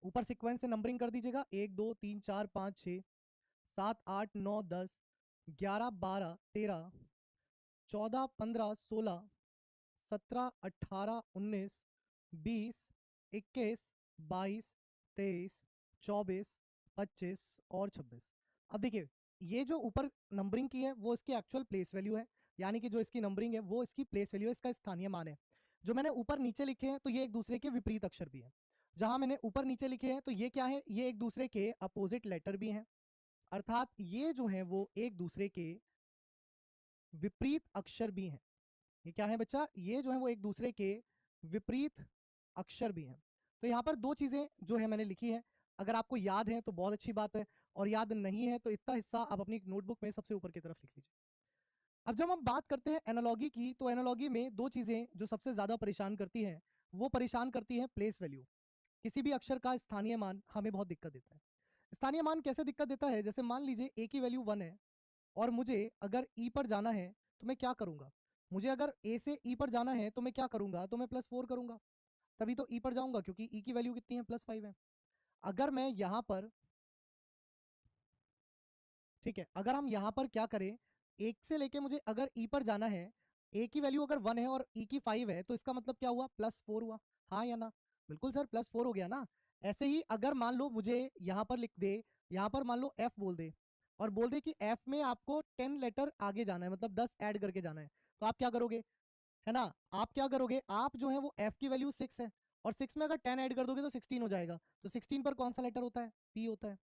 ऊपर सीक्वेंस से नंबरिंग कर दीजिएगा, 1 2 3 4 5 6 7 8 9 10 11 12 13 14 15 16 17 18 19 20 21 22 23 24 25 और 26। अब देखिए, ये जो ऊपर नंबरिंग की है वो इसकी एक्चुअल प्लेस वैल्यू है, यानी कि जो इसकी नंबरिंग है वो इसकी प्लेस वैल्यू है, इसका स्थानीय मान है। जो मैंने ऊपर नीचे लिखे हैं तो ये एक दूसरे के विपरीत अक्षर भी हैं। जहां मैंने ऊपर नीचे लिखे हैं तो ये क्या है, ये एक दूसरे के अपोजिट लेटर भी हैं, अर्थात ये जो है वो एक दूसरे के विपरीत अक्षर भी हैं। ये क्या है बच्चा, ये जो है वो एक दूसरे के विपरीत अक्षर भी हैं। तो यहाँ पर दो चीजें जो है मैंने लिखी है, अगर आपको याद है तो बहुत अच्छी बात है, और याद नहीं है तो इतना हिस्सा आप अपनी नोटबुक में सबसे ऊपर की तरफ लिख लीजिए। अब जब हम बात करते हैं एनालॉगी की, तो एनालॉगी में दो चीजें जो सबसे ज्यादा परेशान करती हैं, वो परेशान करती है प्लेस वैल्यू। किसी भी अक्षर का स्थानीय मान हमें बहुत दिक्कत देता है। स्थानीय मान कैसे दिक्कत देता है, जैसे मान लीजिए ए की वैल्यू 1 है और मुझे अगर ई पर जाना है तो मैं क्या करूंगा, मुझे अगर ए से ई पर जाना है तो मैं क्या करूंगा, तो मैं +4 करूंगा, तभी तो ई पर जाऊंगा, क्योंकि ई की वैल्यू कितनी है, +5 है। अगर मैं यहां पर, ठीक है, अगर हम यहां पर क्या करें, एक से लेके मुझे अगर ई पर जाना है, ए की वैल्यू अगर 1 है और ई की 5 है, तो इसका मतलब क्या हुआ, +4 हुआ। हाँ या ना, बिल्कुल सर, +4 हो गया ना। ऐसे ही अगर मान लो मुझे यहां पर लिख दे, यहां पर मान लो एफ बोल दे, और बोल दे कि एफ में आपको 10 लेटर आगे जाना है, मतलब 10 ऐड करके जाना है, तो आप क्या करोगे, है ना, आप क्या करोगे, आप जो है वो एफ की वैल्यू 6 है, और 6 में अगर 10 ऐड कर दोगे तो 16 हो जाएगा। तो 16 पर कौन सा लेटर होता है, पी होता है।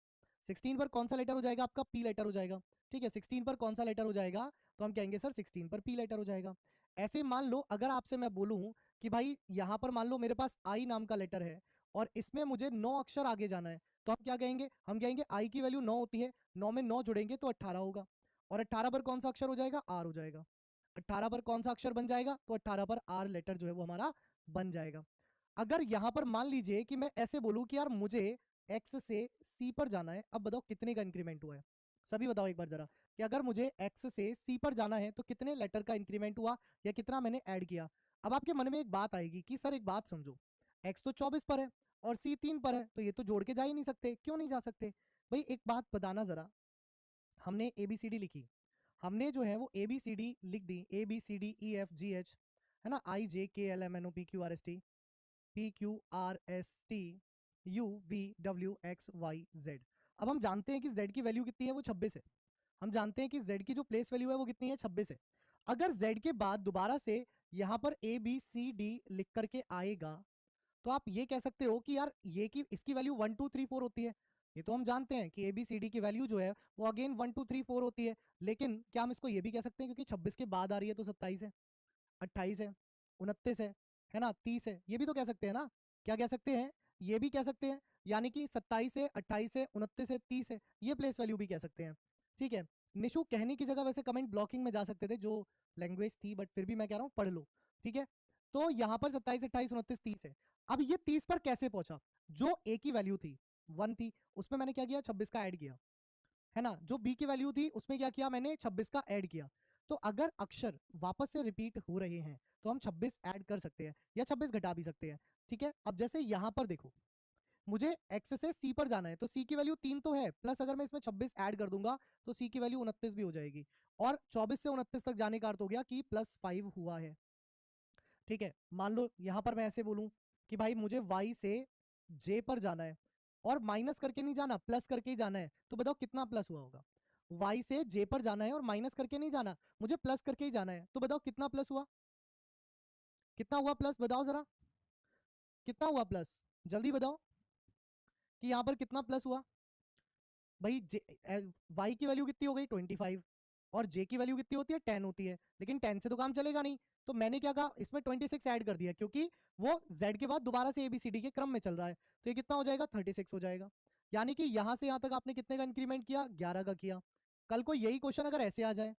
16 पर कौन सा लेटर हो जाएगा, आपका पी लेटर हो जाएगा। ठीक है, 16 पर कौन सा लेटर हो जाएगा, तो हम कहेंगे सर 16 पर पी लेटर हो जाएगा। ऐसे मान लो अगर आपसे मैं बोलूं कि भाई यहां पर मान लो मेरे पास आई नाम का लेटर है और इसमें मुझे 9 अक्षर आगे जाना है, तो हम क्या कहेंगे, हम कहेंगे आई की वैल्यू 9 होती है, 9 में 9 जुड़ेंगे तो 18 होगा, और 18 पर कौन सा अक्षर हो जाएगा, आर हो जाएगा। 18 पर कौन सा अक्षर बन जाएगा, तो 18 पर आर लेटर जो है वो हमारा बन जाएगा। अगर यहां पर मान लीजिए कि मैं ऐसे बोलूं कि यार मुझे एक्स से सी पर जाना है, अब बताओ कितने का इंक्रीमेंट हुआ है, सभी बताओ एक बार जरा, कि अगर मुझे एक्स से सी पर जाना है तो कितने लेटर का इंक्रीमेंट हुआ या कितना मैंने ऐड किया। अब आपके मन में एक बात आएगी कि सर एक बात समझो, एक्स तो 24 पर है और सी 3 पर है, तो ये तो जोड़ के जा ही नहीं सकते, क्यों नहीं जा सकते भाई, एक बात बताना जरा, हमने ABCD लिखी, हमने जो है वो ABCD लिख दी, ABCDEFGH, है ना, IJKLMNOPQRST PQRST UVWXYZ। अब हम जानते हैं कि Z की वैल्यू कितनी है, वो 26 है। हम जानते हैं कि Z की जो प्लेस वैल्यू है वो कितनी है, 26 है। अगर Z के बाद दोबारा से यहाँ पर ABCD लिख करके आएगा, तो आप ये कह सकते हो कि यार ये की इसकी वैल्यू 1 2 3 4 होती है। ये तो हम जानते हैं कि ABCD की वैल्यू जो है वो अगेन 1 2 3 4 होती है, लेकिन क्या हम इसको ये भी कह सकते हैं, क्योंकि 26 के बाद आ रही है तो 27 है, 28 है, 29 है ना, 30 है, ये भी तो कह सकते हैं ना, क्या कह सकते हैं, ये भी कह सकते हैं, यानी कि 27 है, 28 है, 29 है, 30 है, ये प्लेस वैल्यू भी कह सकते हैं। ठीक है, निशु कहने की जगह वैसे कमेंट ब्लॉकिंग में जा सकते थे, जो लैंग्वेज थी, बट फिर भी मैं कह रहा हूँ पढ़ लो। ठीक है, तो यहाँ पर 27 28 29 30 है। अब ये 30 पर कैसे पहुंचा, जो ए की वैल्यू थी 1 थी, उसमें मैंने क्या किया, 26 का ऐड किया, है ना, जो बी की वैल्यू थी उसमें क्या किया मैंने, 26 का ऐड किया। तो अगर अक्षर वापस से रिपीट हो रहे हैं तो हम 26 ऐड कर सकते हैं या 26 घटा भी सकते हैं। ठीक है, अब जैसे यहां पर देखो, मुझे एक्स से सी पर जाना है, तो सी की वैल्यू 3 तो है, प्लस अगर मैं इसमें 26 ऐड कर दूंगा तो सी की वैल्यू 29 भी हो जाएगी, और 24 से 29 तक जाने का अर्थ हो गया कि +5 हुआ है। ठीक है, मान लो यहां पर मैं ऐसे बोलूं कि भाई मुझे वाई से जे पर जाना है, और माइनस करके नहीं जाना, प्लस करके ही जाना है, तो बताओ कितना प्लस हुआ होगा, वाई से जे पर जाना है और माइनस करके नहीं जाना, मुझे प्लस करके ही जाना है, तो बताओ कितना प्लस हुआ, कितना हुआ प्लस, बताओ जरा, कितना हुआ प्लस, जल्दी बताओ कि यहां पर कितना प्लस हुआ। भाई वाई की वैल्यू कितनी हो गई, 25, और जे की वैल्यू कितनी होती है, 10 होती है, लेकिन 10 से तो काम चलेगा नहीं, तो मैंने क्या कहा, इसमें 26 ऐड कर दिया, क्योंकि वो z के बाद दोबारा से ABCD के क्रम में चल रहा है, तो ये कितना हो जाएगा, 36 हो जाएगा। यानी कि यहां से यहां तक आपने कितने का इंक्रीमेंट किया, 11 का किया। कल को यही क्वेश्चन अगर ऐसे आ जाए,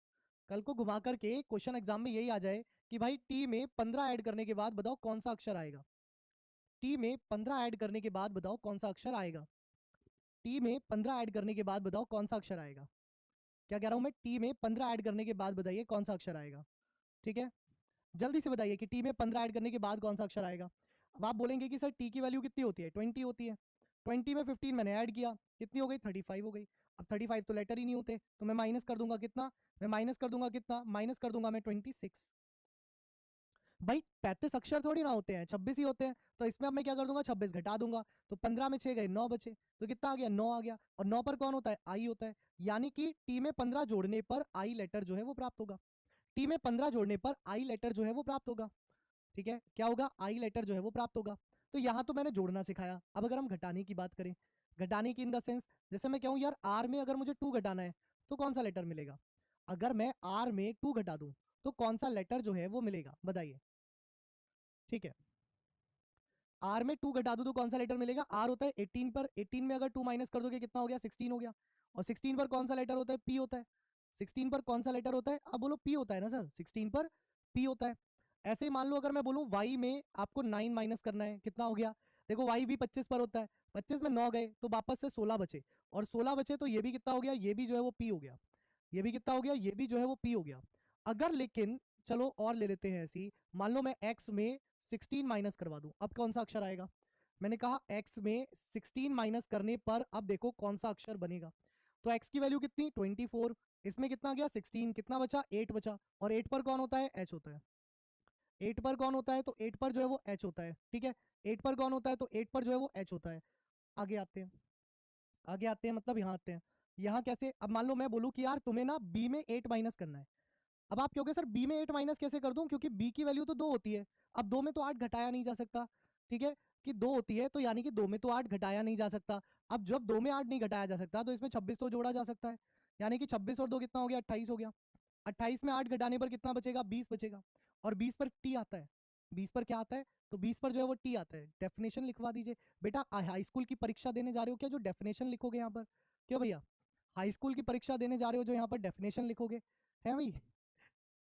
कल को घुमा करके क्वेश्चन एग्जाम में यही आ जाए कि भाई टी में 15 ऐड करने के बाद बताओ कौन सा अक्षर आएगा, टी में 15 ऐड करने के बाद बताओ कौन सा अक्षर आएगा, टी में 15 ऐड करने के बाद बताओ कौन सा अक्षर आएगा, क्या कह रहा हूं मैं, टी में 15 ऐड करने के बाद बताइए कौन सा अक्षर आएगा। ठीक है, जल्दी से बताइए कि टी में 15 ऐड करने के बाद कौन सा अक्षर आएगा। अब आप बोलेंगे कि सर टी की वैल्यू कितनी होती है, 20 होती है, 20 में 15 मैंने ऐड किया, कितनी हो गई 35 हो गई। अब 35 तो लेटर ही नहीं होते, तो मैं माइनस कर दूंगा कितना, मैं माइनस कर दूंगा कितना, माइनस कर दूंगा मैं 26। भाई 35 अक्षर थोड़ी ना होते हैं, 26 ही होते हैं। तो इसमें अब मैं क्या कर दूंगा, 26 घटा दूंगा, तो 15 में 6 गए 9 बचे, तो कितना आ गया 9 आ गया। और 9 पर कौन होता है, आई होता है। यानी कि टी में 15 जोड़ने पर आई लेटर जो है वो प्राप्त होगा। टी में 15 जोड़ने पर आई लेटर जो है वो प्राप्त होगा। ठीक है, क्या होगा, आई लेटर जो है वो प्राप्त होगा। तो यहाँ तो मैंने जोड़ना सिखाया। अब अगर हम घटाने की बात करें, घटाने की इन द सेंस, जैसे मैं कहूँ यार आर में अगर मुझे 2 घटाना है तो कौन सा लेटर मिलेगा। अगर मैं आर में 2 घटा दूं तो कौन सा लेटर जो है वो मिलेगा, बताइए। ठीक है, आर में 2 घटा दूं तो कौन सा लेटर मिलेगा, आर होता है 18 पर, 18 में अगर 2 माइनस कर दोगे कितना हो गया, 16 हो गया। और 16 पर कौन सा लेटर होता है, पी होता है। 16 पर कौन सा लेटर होता है, अब बोलो पी होता है ना सर, 16 पर पी होता है। ऐसे ही मान लो अगर मैं बोलूं वाई में आपको 9 माइनस करना है, कितना हो गया, देखो वाई भी 25 पर होता है, 25 में 9 गए तो वापस से 16 बचे, और 16 बचे तो ये भी कितना हो गया, ये भी जो है वो पी हो गया, ये भी कितना हो गया, ये भी जो है वो पी हो गया। अगर लेकिन चलो और ले लेते हैं ऐसी, मान लो मैं x में 16 माइनस करवा दूं, अब कौन सा अक्षर आएगा, मैंने कहा x में 16 माइनस करने पर अब देखो कौन सा अक्षर बनेगा। तो x की वैल्यू कितनी 24, इसमें कितना गया 16, कितना बचा 8 बचा, और 8 पर कौन होता है, h होता है। 8 पर कौन होता है, तो 8 पर जो है वो h होता है। ठीक है, 8 पर कौन होता है, तो 8 पर जो है वो h होता है। आगे आते हैं, आगे आते हैं, मतलब यहाँ आते हैं। यहाँ कैसे, अब मान लो मैं बोलूँ कि यार तुम्हें ना b में 8 माइनस करना है। अब आप कहोगे सर बी में 8 माइनस कैसे कर दूं, क्योंकि बी की वैल्यू तो 2 होती है। अब 2 में तो 8 घटाया नहीं जा सकता। ठीक है, कि 2 होती है तो यानी कि 2 में तो 8 घटाया नहीं जा सकता। अब जब 2 में 8 नहीं घटाया जा सकता तो इसमें 26 तो जोड़ा जा सकता है। यानी कि 26 और 2 कितना हो गया, 28 हो गया। 28 में 8 घटाने पर कितना बचेगा, 20 बचेगा। और 20 पर टी आता है, 20 पर क्या आता है, तो 20 पर जो है वो टी आता है। डेफिनेशन लिखवा दीजिए बेटा, हाई स्कूल की परीक्षा देने जा रहे हो क्या जो डेफिनेशन लिखोगे यहाँ पर, क्यों भैया, हाई स्कूल की परीक्षा देने जा रहे हो जो यहाँ पर डेफिनेशन लिखोगे, है भाई।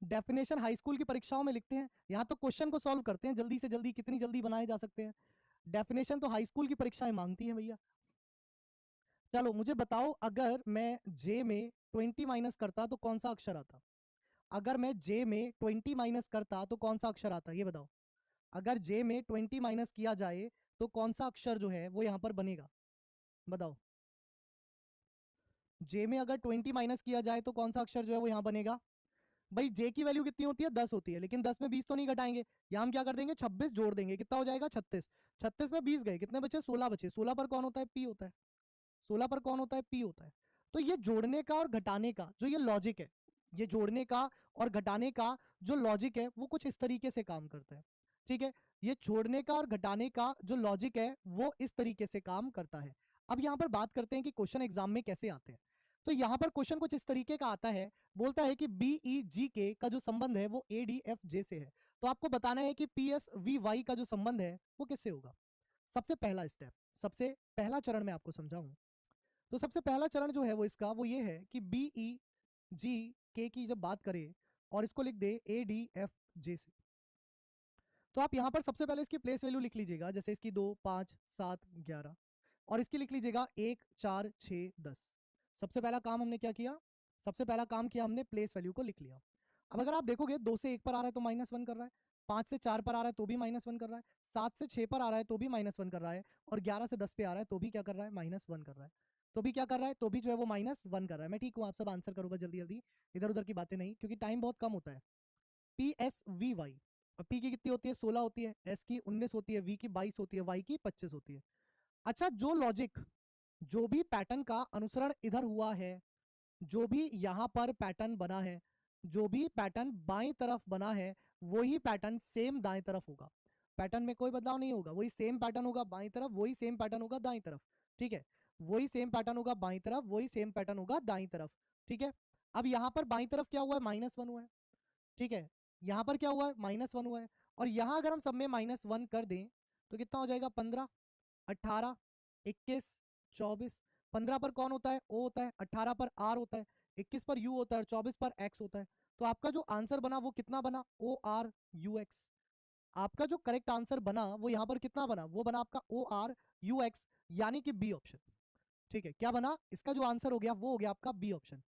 डेफिनेशन हाई स्कूल की परीक्षाओं में लिखते हैं, यहाँ तो क्वेश्चन को सॉल्व करते हैं जल्दी से जल्दी, कितनी जल्दी बनाए जा सकते हैं। डेफिनेशन तो हाई स्कूल की परीक्षाएं मांगती हैं भैया। चलो मुझे बताओ, अगर मैं जे में 20 माइनस करता तो कौन सा अक्षर आता, अगर मैं जे में 20 माइनस करता तो कौन सा अक्षर आता, ये बताओ। अगर जे में 20 माइनस किया जाए तो कौन सा अक्षर जो है वो यहाँ पर बनेगा, बताओ। जे में अगर 20 माइनस किया जाए तो कौन सा अक्षर जो है वो यहाँ बनेगा। भाई जे की वैल्यू कितनी होती है, 10 होती है, लेकिन 10 में 20 तो नहीं घटाएंगे, या हम क्या कर देंगे 26 जोड़ देंगे, कितना हो जाएगा 36। 36 में 20 गए, कितने बचे 16 बचे, 16 पर कौन होता है, पी होता है। 16 पर कौन होता है, पी होता है। तो ये जोड़ने का और घटाने का जो ये लॉजिक है, ये जोड़ने का और घटाने का जो लॉजिक है वो कुछ इस तरीके से काम करता है। ठीक है, ये जोड़ने का और घटाने का जो लॉजिक है वो इस तरीके से काम करता है। अब यहाँ पर बात करते हैं कि क्वेश्चन एग्जाम में कैसे आते हैं। तो यहाँ पर क्वेश्चन कुछ इस तरीके का आता है, बोलता है कि बी ई जी के का जो संबंध है वो ए डी एफ जे से है। तो आपको बताना है कि पी एस वी वाई का जो संबंध है वो किससे होगा। सबसे पहला स्टेप, सबसे पहला चरण मैं आपको समझाऊं, तो सबसे पहला चरण जो है वो इसका वो ये है कि बी ई जी के की जब बात करें और इसको लिख दे ए डी एफ जे से, तो आप यहां पर सबसे पहले इसकी प्लेस वैल्यू लिख लीजिएगा, जैसे इसकी 2 5 7 11, और इसकी लिख लीजिएगा 1 4 6 10। सबसे पहला काम हमने क्या किया, सबसे पहला काम किया हमने प्लेस वैल्यू को लिख लिया। अब अगर आप देखोगे 2 से 1 पर आ रहा है तो -1 कर रहा है, 5 से 4 पर आ रहा है तो भी -1 कर रहा है, 7 से 6 पर आ रहा है तो भी -1 कर रहा है, और 11 से 10 पे आ रहा है तो भी क्या कर रहा है, -1 कर रहा है। तो भी क्या कर रहा है, तो भी जो है वो -1 कर रहा है। मैं ठीक हूँ, आप सब आंसर करूंगा जल्दी जल्दी, इधर उधर की बातें नहीं, क्योंकि टाइम बहुत कम होता है। पी एस वी वाई, और पी की कितनी होती है 16 होती है, एस की 19 होती है, वी की 22 होती है, वाई की 25 होती है। अच्छा, जो लॉजिक, जो भी पैटर्न का अनुसरण इधर हुआ है, जो भी यहां पर पैटर्न बना है, जो भी पैटर्न बाईं तरफ बना है वही पैटर्न सेम दाएं तरफ होगा। पैटर्न में कोई बदलाव नहीं होगा, वही सेम पैटर्न होगा बाईं तरफ, वही सेम पैटर्न होगा दाईं तरफ। ठीक है, वही सेम पैटर्न होगा बाईं तरफ, वही सेम पैटर्न होगा दाईं तरफ। ठीक है, अब यहां पर बाईं तरफ क्या हुआ है, -1 हुआ है। ठीक है, यहां पर क्या हुआ है, -1 हुआ है। और यहां अगर हम सब में -1 कर दें तो कितना हो जाएगा, 15 18 21 24। 15 पर कौन होता है, ओ होता है, 18 पर आर होता है, 21 पर यू होता है, और 24 पर एक्स होता है। तो आपका जो आंसर बना वो कितना बना, ओ आर यू एक्स। आपका जो करेक्ट आंसर बना वो यहां पर कितना बना, वो बना आपका ओ आर यू एक्स, यानी कि बी ऑप्शन। ठीक है, क्या बना, इसका जो आंसर हो गया वो हो गया आपका बी ऑप्शन।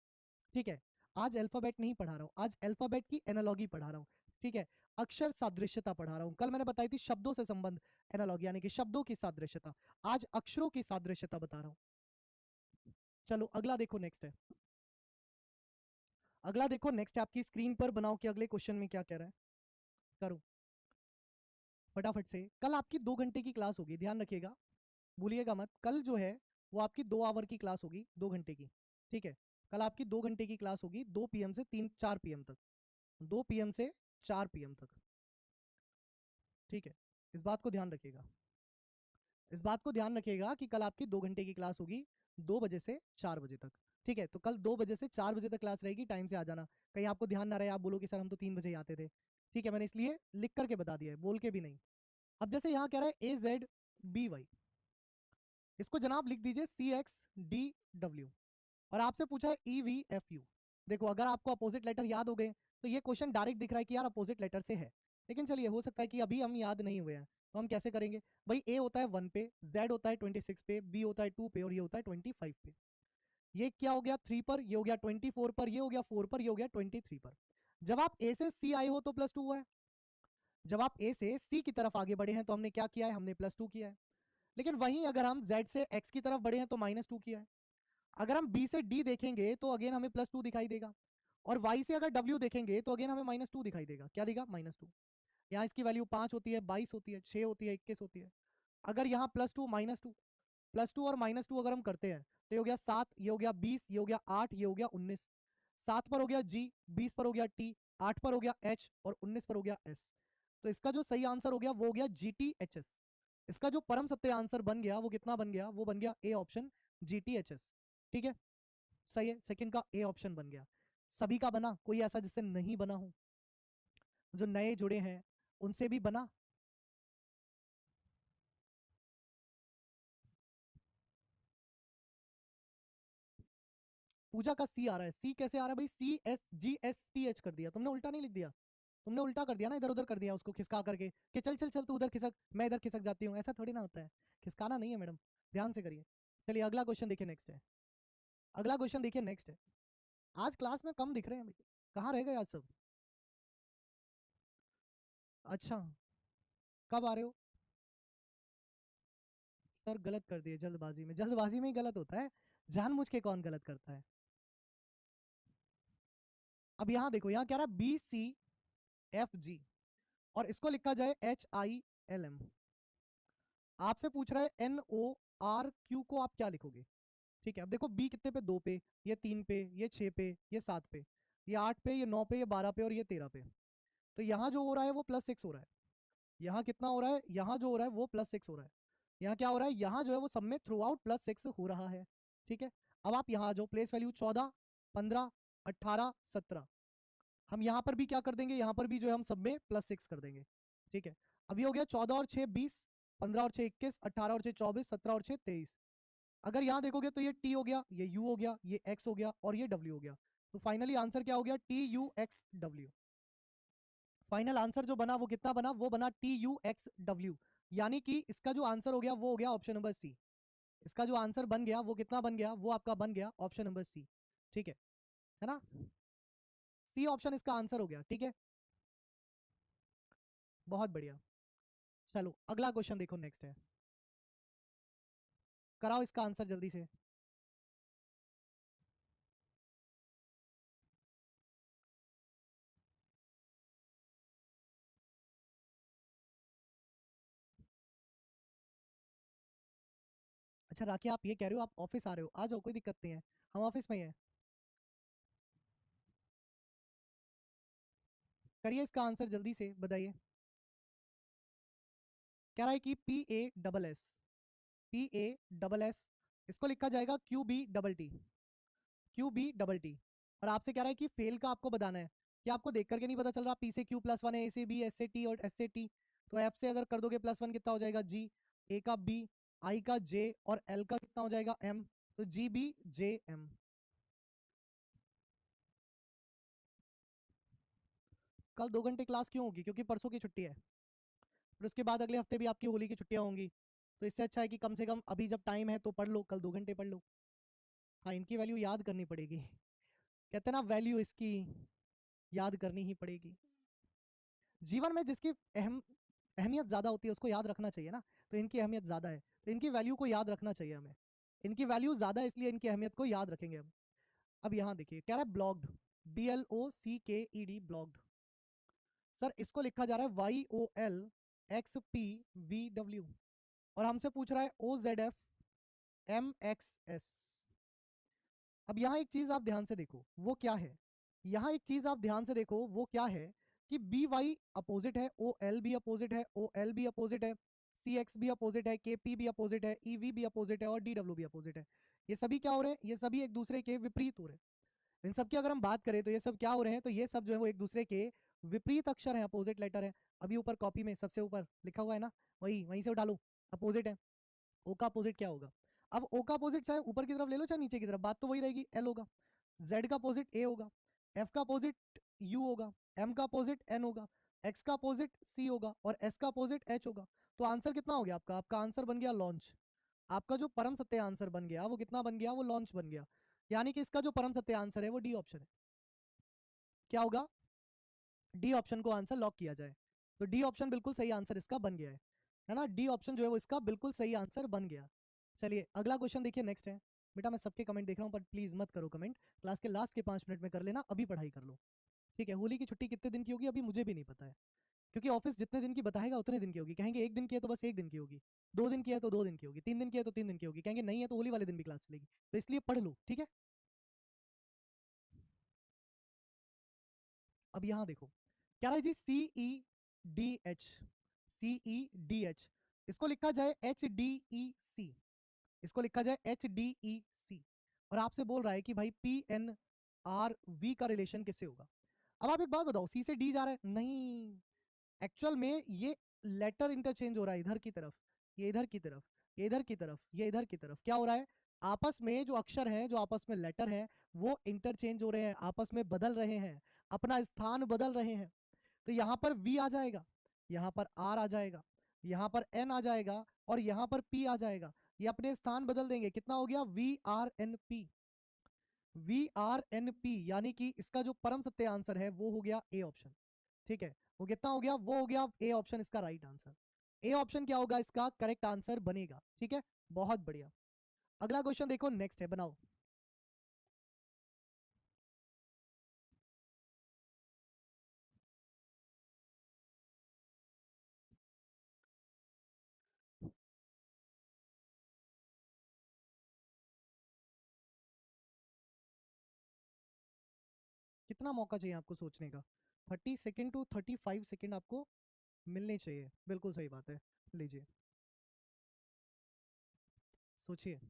ठीक है, आज अल्फाबेट नहीं पढ़ा रहा हूँ, आज अल्फाबेट की एनालॉजी पढ़ा रहा हूँ। ठीक है, अक्षर सादृश्यता पढ़ा रहा हूँ। कल मैंने बताई थी शब्दों से संबंध, एनालॉगी यानी कि शब्दों की सादृश्यता, आज अक्षरों की सादृश्यता बता रहा हूं। चलो अगला देखो, नेक्स्ट है, अगला देखो नेक्स्ट है आपकी स्क्रीन पर, बनाओ कि अगले क्वेश्चन में क्या कह रहा है। करो फटाफट से। कल आपकी 2 घंटे की क्लास होगी, ध्यान रखिएगा, भूलिएगा मत। कल जो है वो आपकी 2 आवर की क्लास होगी, 2 घंटे की, ठीक है। कल आपकी 2 घंटे की क्लास होगी, 2 PM से 4 PM तक, 2 PM से 4 PM तक, ठीक है। इस बात को ध्यान रखिएगा, इस बात को ध्यान रखिएगा कि कल आपकी 2 घंटे की क्लास होगी, 2 बजे से 4 बजे तक, ठीक है। तो कल 2 बजे से 4 बजे तक क्लास रहेगी, टाइम से आ जाना। कहीं आपको ध्यान ना रहे, आप बोलो कि सर हम तो 3 बजे ही आते थे, ठीक है। मैंने इसलिए लिख करके बता दिया है, बोल के भी नहीं। अब जैसे यहाँ कह रहा है AZBY, इसको जनाब लिख दीजिए CXDW, और आपसे पूछा है EVFU। देखो अगर आपको अपोजिट लेटर याद हो गए तो ये क्वेश्चन डायरेक्ट दिख रहा है कि यार अपोजिट लेटर से है, लेकिन चलिए हो सकता है कि अभी हम याद नहीं हुए हैं, तो हम कैसे करेंगे भाई। A होता है 1 पे, Z होता है 26 पे, B होता है 2 पे, और ये होता है 25 पे। ये क्या हो गया 3 पर, ये हो गया 24 पर, ये हो गया 4 पर, ये हो गया 23 पर। जब आप A से C आए हो तो +2 हुआ है, जब आप A से C की तरफ आगे बढ़े हैं तो हमने क्या किया है, हमने +2 किया है। लेकिन वहीं अगर हम Z से X की तरफ बढ़े हैं तो -2 किया है। अगर हम B से D देखेंगे तो अगेन हमें +2 दिखाई देगा, और Y से अगर W देखेंगे तो अगेन हमें -2 दिखाई देगा। क्या देगा, -2। यहाँ इसकी वैल्यू 5 होती है, 22 होती है, 6 होती है, 21 होती है। अगर यहाँ +2 -2, +2 और -2 अगर हम करते हैं तो ये हो गया 7, ये हो गया 20, ये हो गया 8, ये हो गया 19। 7 पर हो गया G, 20 पर हो गया T, 8 पर हो गया H, और 19 पर हो गया S। तो इसका जो सही आंसर हो गया वो हो गया GTHS। इसका जो परम सत्य आंसर बन गया वो कितना बन गया, वो बन गया A ऑप्शन, GTHS, ठीक है। सही है, सेकंड का A ऑप्शन बन गया। सभी का बना, कोई ऐसा जिससे नहीं बना हो, जो नए जुड़े हैं उनसे भी बना। पूजा का C आ रहा है, C कैसे आ रहा है भाई, CSGSTH कर दिया तुमने, उल्टा नहीं लिख दिया, तुमने उल्टा कर दिया ना, इधर उधर कर दिया उसको खिसका करके कि चल चल चल तू उधर खिसक, मैं इधर खिसक जाती हूँ, ऐसा थोड़ी ना होता है, खिसकाना नहीं है मैडम, ध्यान से करिए। चलिए अगला क्वेश्चन देखिए, नेक्स्ट है, अगला क्वेश्चन देखिए, नेक्स्ट है। आज क्लास में कम दिख रहे हैं भाई, कहाँ रह गए आज सब। अच्छा, कब आ रहे हो सर, गलत कर दिए जल्दबाजी में, जल्दबाजी में ही गलत होता है, जानबूझ के कौन गलत करता है। अब यहाँ देखो, यहाँ कह रहा है BCFG, और इसको लिखा जाए HILM। आपसे पूछ रहा है NORQ को आप क्या लिखोगे, ठीक है। अब देखो B कितने पे, 2 पे, ये 3 पे, ये 6 पे, ये 7 पे, ये 8 पे, ये 9 पे, ये 12 पे, और ये 13 पे। तो यहाँ जो हो रहा है वो +6 हो रहा है, यहाँ कितना हो रहा है, यहाँ जो हो रहा है वो +6 हो रहा है, यहाँ क्या हो रहा है, यहाँ जो है वो सब में थ्रू आउट +6 हो रहा है, ठीक है। अब आप यहाँ जो प्लेस वैल्यू 14, 15, 18, 17, हम यहाँ पर भी क्या कर देंगे, यहाँ पर भी जो है हम सब में +6 कर देंगे, ठीक है। अभी हो गया 14 और 6 20, 15 और 6 21, 18 और 6 24, 17 और 6 23। अगर यहाँ देखोगे तो ये T हो गया, ये U हो गया, ये X हो गया, और ये W हो गया। तो फाइनली आंसर क्या हो गया, TUXW। फाइनल आंसर जो बना वो कितना बना, वो बना TUXW, यानी कि इसका जो आंसर हो गया वो हो गया ऑप्शन नंबर C। इसका जो आंसर बन गया वो कितना बन गया, वो आपका बन गया ऑप्शन नंबर C, ठीक है ना। C ऑप्शन इसका आंसर हो गया, ठीक है, बहुत बढ़िया। चलो अगला क्वेश्चन देखो, नेक्स्ट है, कराओ इसका आंसर जल्दी से। अच्छा राखी, आप ये कह रहे हो आप ऑफिस आ रहे हो, आ जाओ, कोई दिक्कत नहीं है, हम ऑफिस में ही हैं। करिए इसका आंसर जल्दी से बताइए। कह रहा है कि PASS, PASS, इसको लिखा जाएगा QBTT, QBTT। और आपसे कह रहा है कि फेल का आपको बताना है, कि आपको देख करके नहीं पता चल रहा, P से Q +1 है, A से B, S से T, और S से T। तो F से अगर कर दोगे +1 कितना हो जाएगा G, A का B, I का J, और L का कितना हो जाएगा M। तो GBJM। कल 2 घंटे क्लास क्यों होगी, क्योंकि परसों की छुट्टी है, फिर उसके बाद अगले हफ्ते भी आपकी होली की छुट्टियां होंगी। तो इससे अच्छा है कि कम से कम अभी जब टाइम है तो पढ़ लो, कल 2 घंटे पढ़ लो। हाँ, इनकी वैल्यू याद करनी पड़ेगी, कहते हैं ना वैल्यू इसकी याद करनी ही पड़ेगी। जीवन में जिसकी अहम अहमियत ज़्यादा होती है, उसको याद रखना चाहिए ना, तो इनकी अहमियत ज़्यादा है, तो इनकी वैल्यू को याद रखना चाहिए हमें। इनकी वैल्यू ज़्यादा है इसलिए इनकी अहमियत को याद रखेंगे हम। अब यहाँ देखिए कह रहा है ब्लॉक्ड, BLOCKED ब्लॉक्ड। सर इसको लिखा जा रहा है YOLXPVW और हमसे पूछ रहा है OZFMXS। अब यहाँ एक चीज आप ध्यान से देखो वो क्या है, यहाँ एक चीज आप ध्यान से देखो वो क्या है कि BY अपोजिट है, OL भी अपोजिट है, OL भी अपोजिट है, CX भी अपोजिट है, KP भी अपोजिट है, EV भी अपोजिट है और DW भी अपोजिट है। ये सभी क्या हो रहे हैं, ये सभी एक दूसरे के विपरीत हो रहे हैं। इन सब की अगर हम बात करें तो ये सब क्या हो रहे हैं, तो ये सब जो है वो एक दूसरे के विपरीत अक्षर है, अपोजिट लेटर है। अभी ऊपर कॉपी में सबसे ऊपर लिखा हुआ है ना, वही वहीं से डालो, अपोजिट है। ओ का अपोजिट क्या होगा, अब ओ का अपोजिट चाहे ऊपर की तरफ ले लो चाहे नीचे की तरफ, बात तो वही रहेगी, एल होगा। जेड का अपोजिट ए होगा, एफ का अपोजिट यू होगा, एम का अपोजिट एन होगा, एक्स का अपोजिट सी होगा और एस का अपोजिट एच होगा। तो आंसर कितना हो गया आपका, आपका आंसर बन गया लॉन्च। आपका जो परम सत्य आंसर बन गया वो कितना बन गया, वो लॉन्च बन गया। यानी कि इसका जो परम सत्य आंसर है वो डी ऑप्शन है। क्या होगा, डी ऑप्शन को आंसर लॉक किया जाए, तो डी ऑप्शन बिल्कुल सही आंसर इसका बन गया है ना, डी ऑप्शन जो है वो इसका बिल्कुल सही आंसर बन गया। चलिए अगला क्वेश्चन देखिए, नेक्स्ट है। बेटा मैं सबके कमेंट देख रहा हूँ पर प्लीज मत करो कमेंट, क्लास के लास्ट के 5 मिनट में कर लेना, अभी पढ़ाई कर लो। ठीक है, होली की छुट्टी कितने दिन की होगी अभी मुझे भी नहीं पता है, क्योंकि ऑफिस जितने दिन की बताएगा उतने दिन की होगी। कहेंगे एक दिन की है तो बस एक दिन की होगी, 2 दिन की है तो 2 दिन की होगी, 3 दिन की है तो 3 दिन की होगी, कहेंगे नहीं है तो होली वाले दिन भी क्लास चलेगी, तो इसलिए पढ़ लो ठीक है। अब यहाँ देखो क्या रहा है जी, CEDH, CEDH, इसको लिखा जाए HDEC, इसको लिखा जाए HDEC, और आपसे बोल रहा है कि भाई PNRV का रिलेशन किससे होगा। अब आप एक बात बताओ, सी से डी जा रहा है नहीं, एक्चुअल में ये लेटर इंटरचेंज हो रहा है इधर की तरफ, ये इधर की तरफ, ये इधर की तरफ, ये इधर की तरफ, क्या हो रहा है, आपस में जो अक्षर हैं जो आपस में लेटर हैं वो इंटरचेंज हो रहे हैं, आपस में बदल रहे हैं, अपना स्थान बदल रहे हैं। तो यहाँ पर V आ जाएगा, यहाँ पर R आ जाएगा, यहाँ पर N आ जाएगा और यहाँ पर P आ जाएगा, ये अपने स्थान बदल देंगे, कितना हो गया VRNP, VRNP, यानी कि इसका जो परम सत्य आंसर है वो हो गया ए ऑप्शन। ठीक है, वो कितना हो गया, वो हो गया ए ऑप्शन इसका राइट आंसर। ए ऑप्शन क्या होगा इसका करेक्ट आंसर बनेगा। ठीक है, बहुत बढ़िया। अगला क्वेश्चन देखो, नेक्स्ट है, बनाओ। कितना मौका चाहिए आपको सोचने का, 30 सेकेंड टू 35 सेकेंड आपको मिलने चाहिए, बिल्कुल सही बात है, लीजिए सोचिए।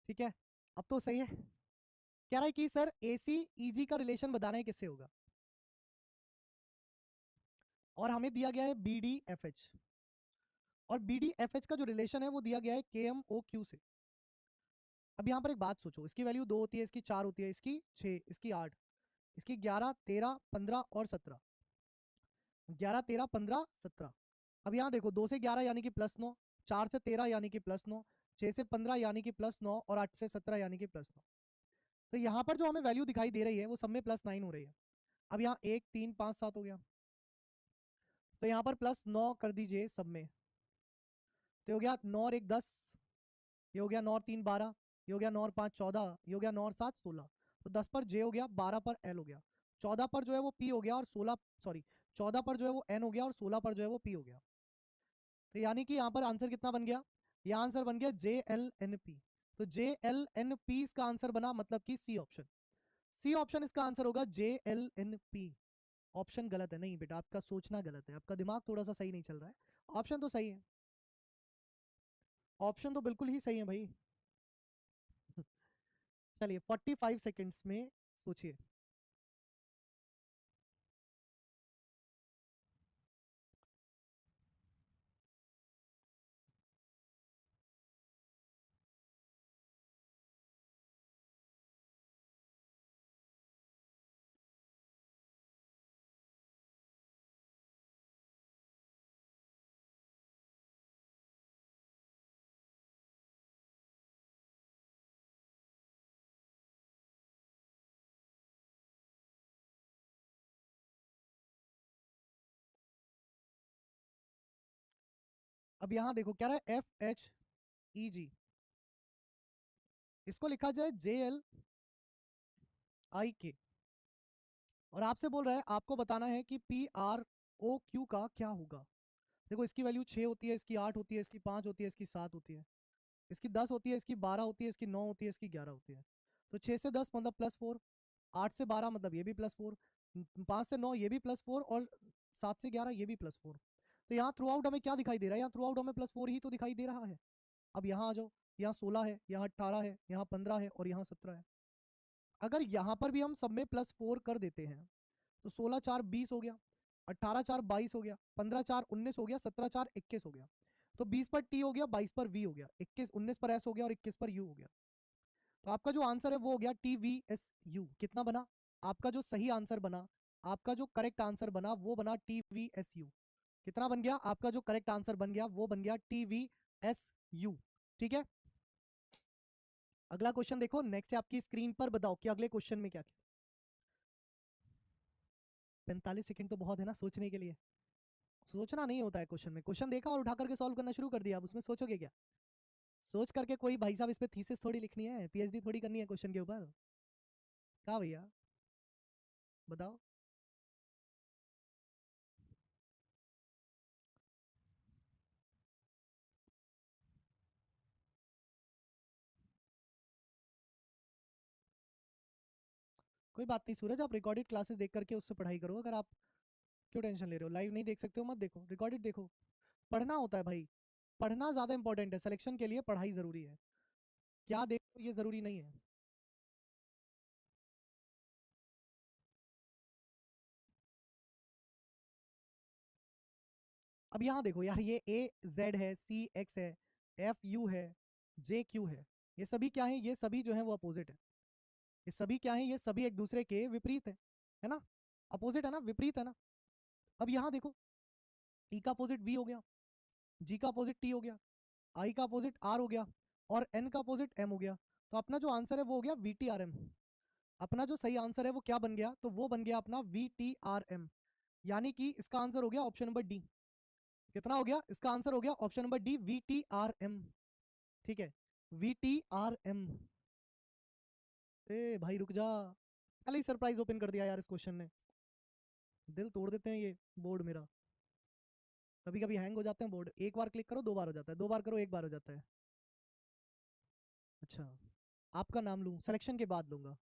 ठीक है, अब तो सही है। कह रहा है कि सर ACEG का रिलेशन बताना है किससे होगा, और हमें दिया गया है BDFH, और BDFH का जो रिलेशन है वो दिया गया है KMOQ से। अब यहाँ पर एक बात सोचो, इसकी वैल्यू 2 होती है, इसकी 4 होती है, इसकी 6, इसकी 8, इसकी 11, 13, 15 और 17, 11, 13, 15, 17। अब यहाँ देखो 2 से 11 यानी कि +9, 4 से 13 यानी कि +9, 6 से 15 यानी कि +9 और 8 से 17 यानी कि +9। तो यहाँ पर जो हमें वैल्यू दिखाई दे रही है वो सब में +9 हो रही है। अब यहाँ 1, 3, 5, 7 हो गया, तो यहाँ पर +9 कर दीजिए सब में, तो हो गया 9 और 1 10, ये हो गया 9 और 3 12, ये हो गया 9 और 5 14, ये हो गया 9 और 7 16, तो 10 पर जे हो गया, 12 पर एल हो गया, 14 पर जो है वो पी हो गया और 16 सॉरी 14 पर जो है वो एन हो गया और 16 पर जो है वो पी हो गया। तो यानी कि यहाँ पर आंसर कितना बन गया, ये आंसर बन गया JLNP। तो JLNP इसका आंसर बना, मतलब कि सी ऑप्शन, सी ऑप्शन इसका आंसर होगा JLNP। ऑप्शन गलत है, नहीं बेटा आपका सोचना गलत है, आपका दिमाग थोड़ा सा सही नहीं चल रहा है, ऑप्शन तो सही है, ऑप्शन तो बिल्कुल ही सही है भाई। चलिए 45 सेकेंड्स में सोचिए। अब यहाँ देखो क्या रहा है FHEG, इसको लिखा जाए JLIK, और आपसे बोल रहा है आपको बताना है कि PROQ का क्या होगा। देखो इसकी वैल्यू 6 होती है, इसकी 8 होती है, इसकी 5 होती है, इसकी 7 होती है, इसकी 10 होती है, इसकी 12 होती है, इसकी 9 होती है, इसकी 11 होती है। तो 6 से 10 मतलब +4, 8 से 12 मतलब ये भी +4, 5 से 9 ये भी +4, और 7 से 11 ये भी +4। तो यहाँ थ्रू आउट हमें क्या दिखाई दे रहा है, यहाँ थ्रू आउट हमें +4 ही तो दिखाई दे रहा है। अब यहाँ आ जाओ, यहाँ 16 है, यहाँ 18 है, यहाँ 15 है, और यहाँ 17 है। अगर यहाँ पर भी हम सब में +4 कर देते हैं तो 16 4 20 हो गया, 18 4 22 हो गया, 15 4 19 हो गया, 17 4 21 हो गया। तो 20 पर टी हो गया, 22 पर वी हो गया, 21 19 पर एस हो गया, और 21 पर यू हो गया। तो आपका जो आंसर है वो हो गया TVSU। कितना बना आपका जो सही आंसर बना, आपका जो करेक्ट आंसर बना वो बना TVSU। कितना बन गया आपका जो करेक्ट आंसर बन गया वो बन गया TVSU। ठीक है, अगला क्वेश्चन देखो, नेक्स्ट है आपकी स्क्रीन पर। बताओ कि अगले क्वेश्चन में क्या क्या। 45 सेकंड तो बहुत है ना सोचने के लिए। सोचना नहीं होता है क्वेश्चन में, क्वेश्चन देखा और उठा करके सॉल्व करना शुरू कर दिया, अब उसमें सोचोगे क्या? सोच करके कोई भाई साहब इस पे थीसिस थोड़ी लिखनी है, PhD थोड़ी करनी है क्वेश्चन के ऊपर। कहा भैया, बताओ। कोई बात नहीं सूरज, आप रिकॉर्डेड क्लासेस देख करके उससे पढ़ाई करो। अगर आप क्यों टेंशन ले रहे हो, लाइव नहीं देख सकते हो मत देखो, रिकॉर्डेड देखो। पढ़ना होता है भाई, पढ़ना ज्यादा इंपॉर्टेंट है, सिलेक्शन के लिए पढ़ाई जरूरी है। क्या देखो ये जरूरी नहीं है। अब यहाँ देखो यार, ये AZ है, CX है, FU है, JQ है, ये सभी क्या है, ये सभी जो है वो अपोजिट है। ये सभी क्या है, ये सभी एक दूसरे के विपरीत है ना, अपोजिट है ना, विपरीत है ना। अब यहाँ देखो, E का अपोजिट V हो गया, G का अपोजिट T हो गया, I का अपोजिट R हो गया, और N का अपोजिट M हो गया। तो अपना जो आंसर है वो हो गया VTRM। अपना जो सही आंसर है वो क्या बन गया, तो वो बन गया अपना VTRM। यानी कि इसका आंसर हो गया ऑप्शन नंबर डी। कितना हो गया, इसका आंसर हो गया ऑप्शन नंबर डी, VTRM। ठीक है, VTRM। ए भाई रुक जा, पहले ही सरप्राइज ओपन कर दिया यार इस क्वेश्चन ने। दिल तोड़ देते हैं ये बोर्ड मेरा। कभी कभी हैंग हो जाते हैं बोर्ड, एक बार क्लिक करो 2 बार हो जाता है, 2 बार करो 1 बार हो जाता है। अच्छा, आपका नाम लूँ, सिलेक्शन के बाद लूंगा।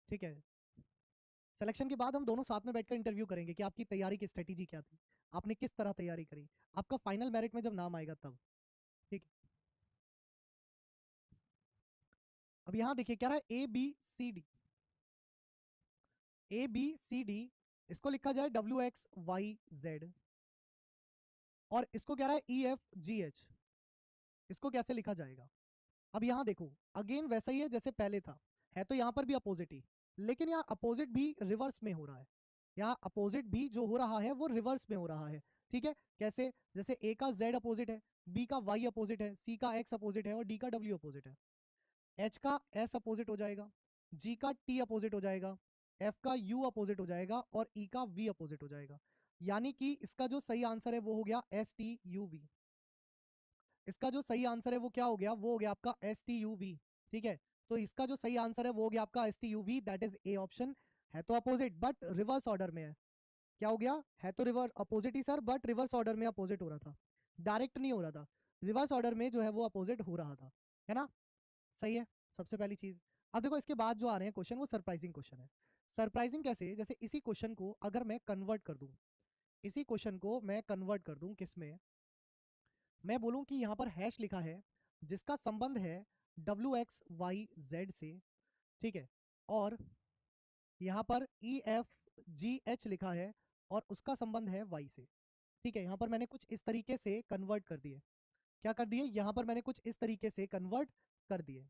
ठीक है, सिलेक्शन के बाद हम दोनों साथ में बैठकर इंटरव्यू करेंगे कि आपकी तैयारी की स्ट्रेटेजी क्या थी, आपने किस तरह तैयारी करी, आपका फाइनल मेरिट में जब नाम आएगा तब। ठीक है, अब यहाँ देखिए क्या रहा है, ABCD, इसको लिखा जाए WXYZ, और इसको क्या रहा है EFGH, इसको कैसे लिखा जाएगा। अब यहाँ देखो, अगेन वैसा ही है जैसे पहले था, है तो यहाँ पर भी अपोजिट ही, लेकिन यहाँ अपोजिट भी रिवर्स में हो रहा है। यहाँ अपोजिट भी जो हो रहा है वो रिवर्स में हो रहा है। ठीक है, कैसे, जैसे A का Z अपोजिट है, B का Y अपोजिट है, C का X अपोजिट है, और D का W अपोजिट है। H का S अपोजिट हो जाएगा, G का T अपोजिट हो जाएगा, F का U अपोजिट हो जाएगा, और E का V अपोजिट हो जाएगा। यानी कि इसका जो सही आंसर है वो हो गया STUV। इसका जो सही आंसर है वो क्या हो गया, वो हो गया आपका STUV। ठीक है, तो इसका जो सही आंसर है वो हो गया आपका STUV, that is A option. है तो अपोजिट बट रिवर्स ऑर्डर में है। क्या हो गया, है तो reverse opposite he sir, but reverse order में अपोजिट हो रहा था, डायरेक्ट नहीं हो रहा था, रिवर्स ऑर्डर में जो है वो अपोजिट हो रहा था, है ना। सही है, सबसे पहली चीज। अब देखो इसके बाद जो आ रहे हैं क्वेश्चन वो सरप्राइजिंग क्वेश्चन है। सरप्राइजिंग कैसे, जैसे इसी क्वेश्चन को अगर मैं कन्वर्ट कर दूं, इसी क्वेश्चन को मैं कन्वर्ट कर दूं किसमें, मैं बोलूं कि यहाँ पर हैश लिखा है जिसका संबंध है WXYZ से। ठीक है, और यहाँ पर EFGH लिखा है और उसका संबंध है Y से। ठीक है, यहाँ पर मैंने कुछ इस तरीके से कन्वर्ट कर दिए। क्या कर दिए, यहाँ पर मैंने कुछ इस तरीके से कन्वर्ट कर दिए।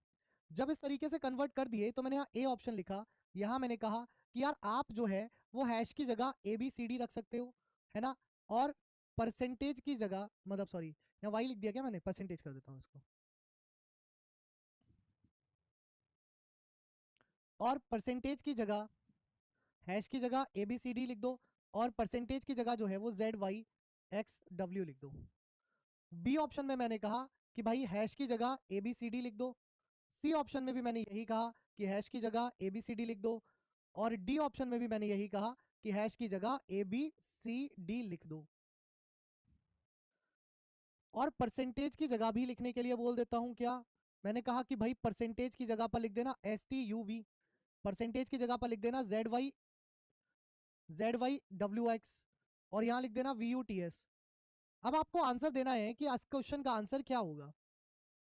जब इस तरीके से कन्वर्ट कर दिए तो मैंने यहाँ ए ऑप्शन लिखा। यहाँ मैंने कहा कि यार आप जो है वो हैश की जगह ABCD रख सकते हो, है ना, और परसेंटेज की जगह, मतलब सॉरी यहाँ वाई लिख दिया क्या मैंने, परसेंटेज कर देता हूँ इसको, और परसेंटेज की जगह, हैश की जगह ABCD लिख दो, और परसेंटेज की जगह जो है वो ZYXW लिख दो। बी ऑप्शन में मैंने कहा कि भाई हैश की जगह ABCD लिख दो। सी ऑप्शन में भी मैंने यही कहा कि हैश की जगह ABCD लिख दो। और डी ऑप्शन में भी मैंने यही कहा कि हैश की जगह ABCD लिख दो। और परसेंटेज की जगह भी लिखने के लिए बोल देता हूं क्या, मैंने कहा कि भाई परसेंटेज की जगह पर लिख देना STUV, परसेंटेज की जगह पर लिख देना ZYWX, और यहां लिख देना VUTS। अब आपको आंसर देना है कि इस क्वेश्चन का आंसर क्या होगा।